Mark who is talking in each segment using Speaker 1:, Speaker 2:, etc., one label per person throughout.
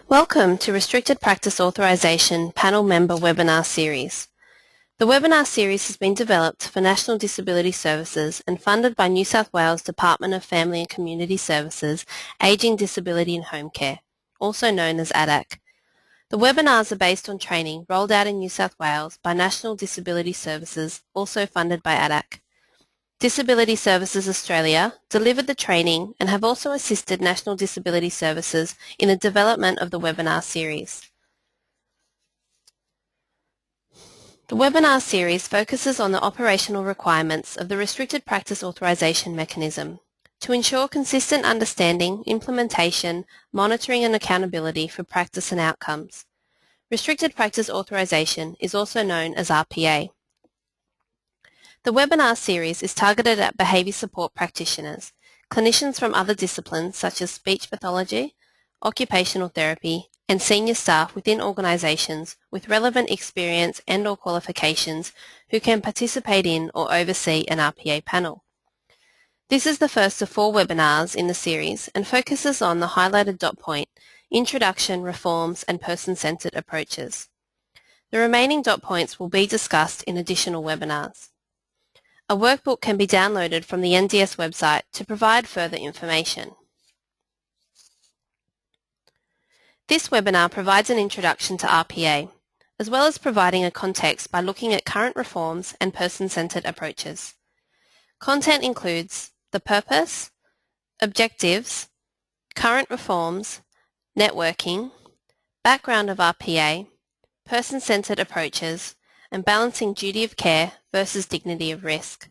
Speaker 1: Welcome to Restricted Practice Authorisation Panel Member Webinar Series. The webinar series has been developed for National Disability Services and funded by New South Wales Department of Family and Community Services, Ageing, Disability and Home Care, also known as ADAC. The webinars are based on training rolled out in New South Wales by National Disability Services, also funded by ADAC. Disability Services Australia delivered the training and have also assisted National Disability Services in the development of the webinar series. The webinar series focuses on the operational requirements of the Restricted Practice Authorisation mechanism to ensure consistent understanding, implementation, monitoring and accountability for practice and outcomes. Restricted Practice Authorisation is also known as RPA. The webinar series is targeted at behaviour support practitioners, clinicians from other disciplines such as speech pathology, occupational therapy, and senior staff within organisations with relevant experience and/or qualifications who can participate in or oversee an RPA panel. This is the first of 4 webinars in the series and focuses on the highlighted dot point, introduction, reforms and person-centred approaches. The remaining dot points will be discussed in additional webinars. A workbook can be downloaded from the NDS website to provide further information. This webinar provides an introduction to RPA, as well as providing a context by looking at current reforms and person-centred approaches. Content includes the purpose, objectives, current reforms, networking, background of RPA, person-centred approaches, and balancing duty of care versus dignity of risk.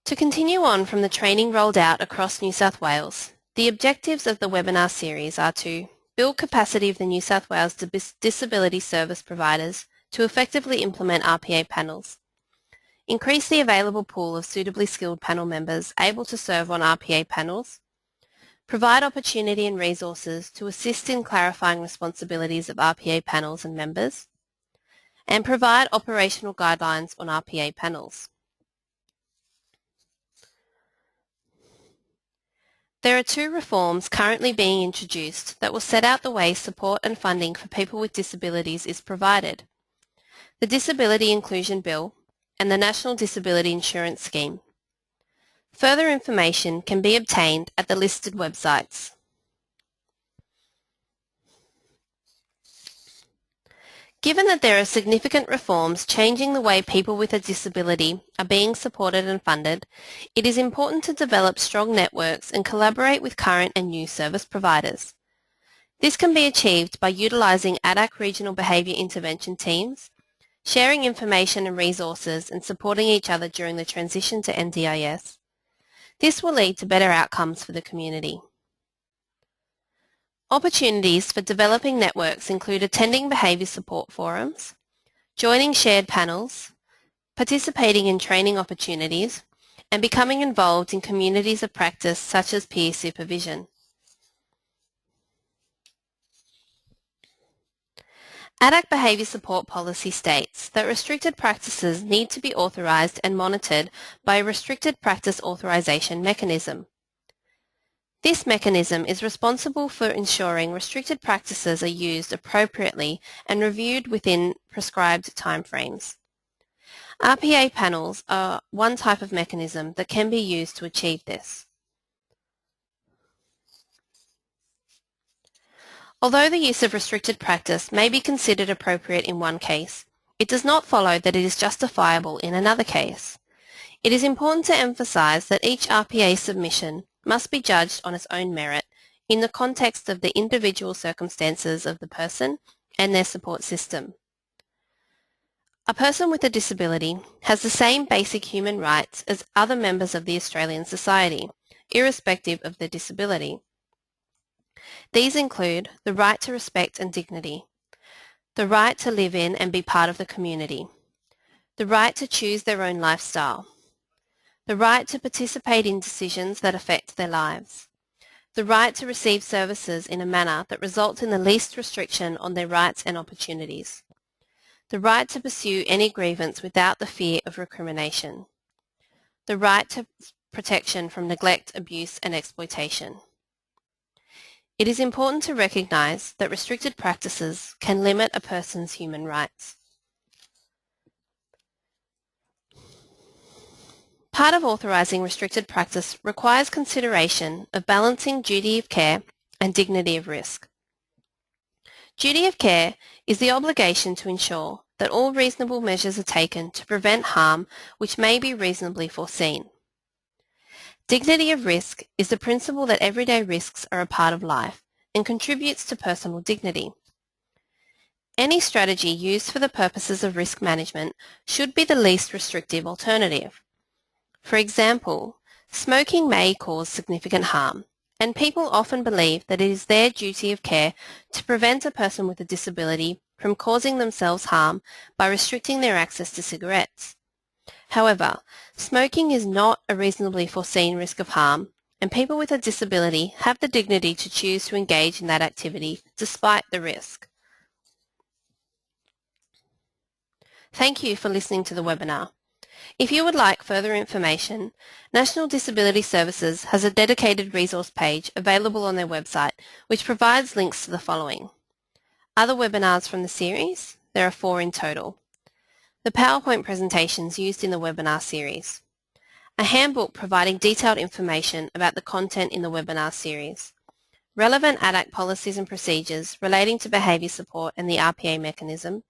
Speaker 1: To continue on from the training rolled out across New South Wales, the objectives of the webinar series are to build capacity of the New South Wales disability service providers to effectively implement RPA panels, increase the available pool of suitably skilled panel members able to serve on RPA panels, provide opportunity and resources to assist in clarifying responsibilities of RPA panels and members, and provide operational guidelines on RPA panels. There are 2 reforms currently being introduced that will set out the way support and funding for people with disabilities is provided: the Disability Inclusion Bill and the National Disability Insurance Scheme. Further information can be obtained at the listed websites. Given that there are significant reforms changing the way people with a disability are being supported and funded, it is important to develop strong networks and collaborate with current and new service providers. This can be achieved by utilising ADAC regional behaviour intervention teams, sharing information and resources and supporting each other during the transition to NDIS. This will lead to better outcomes for the community. Opportunities for developing networks include attending behaviour support forums, joining shared panels, participating in training opportunities, and becoming involved in communities of practice such as peer supervision. ADAC Behaviour Support Policy states that restricted practices need to be authorised and monitored by a Restricted Practice Authorisation mechanism. This mechanism is responsible for ensuring restricted practices are used appropriately and reviewed within prescribed timeframes. RPA panels are one type of mechanism that can be used to achieve this. Although the use of restricted practice may be considered appropriate in one case, it does not follow that it is justifiable in another case. It is important to emphasise that each RPA submission must be judged on its own merit in the context of the individual circumstances of the person and their support system. A person with a disability has the same basic human rights as other members of the Australian society, irrespective of their disability. These include the right to respect and dignity, the right to live in and be part of the community, the right to choose their own lifestyle, the right to participate in decisions that affect their lives, the right to receive services in a manner that results in the least restriction on their rights and opportunities, the right to pursue any grievance without the fear of recrimination, the right to protection from neglect, abuse and exploitation. It is important to recognise that restricted practices can limit a person's human rights. Part of authorising restricted practice requires consideration of balancing duty of care and dignity of risk. Duty of care is the obligation to ensure that all reasonable measures are taken to prevent harm which may be reasonably foreseen. Dignity of risk is the principle that everyday risks are a part of life and contributes to personal dignity. Any strategy used for the purposes of risk management should be the least restrictive alternative. For example, smoking may cause significant harm, and people often believe that it is their duty of care to prevent a person with a disability from causing themselves harm by restricting their access to cigarettes. However, smoking is not a reasonably foreseen risk of harm, and people with a disability have the dignity to choose to engage in that activity despite the risk. Thank you for listening to the webinar. If you would like further information, National Disability Services has a dedicated resource page available on their website which provides links to the following: other webinars from the series, there are 4 in total, the PowerPoint presentations used in the webinar series, a handbook providing detailed information about the content in the webinar series, relevant ADAC policies and procedures relating to behaviour support and the RPA mechanism,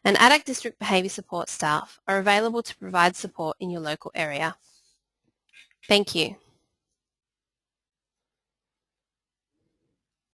Speaker 1: and ADAC District Behaviour Support staff are available to provide support in your local area. Thank you.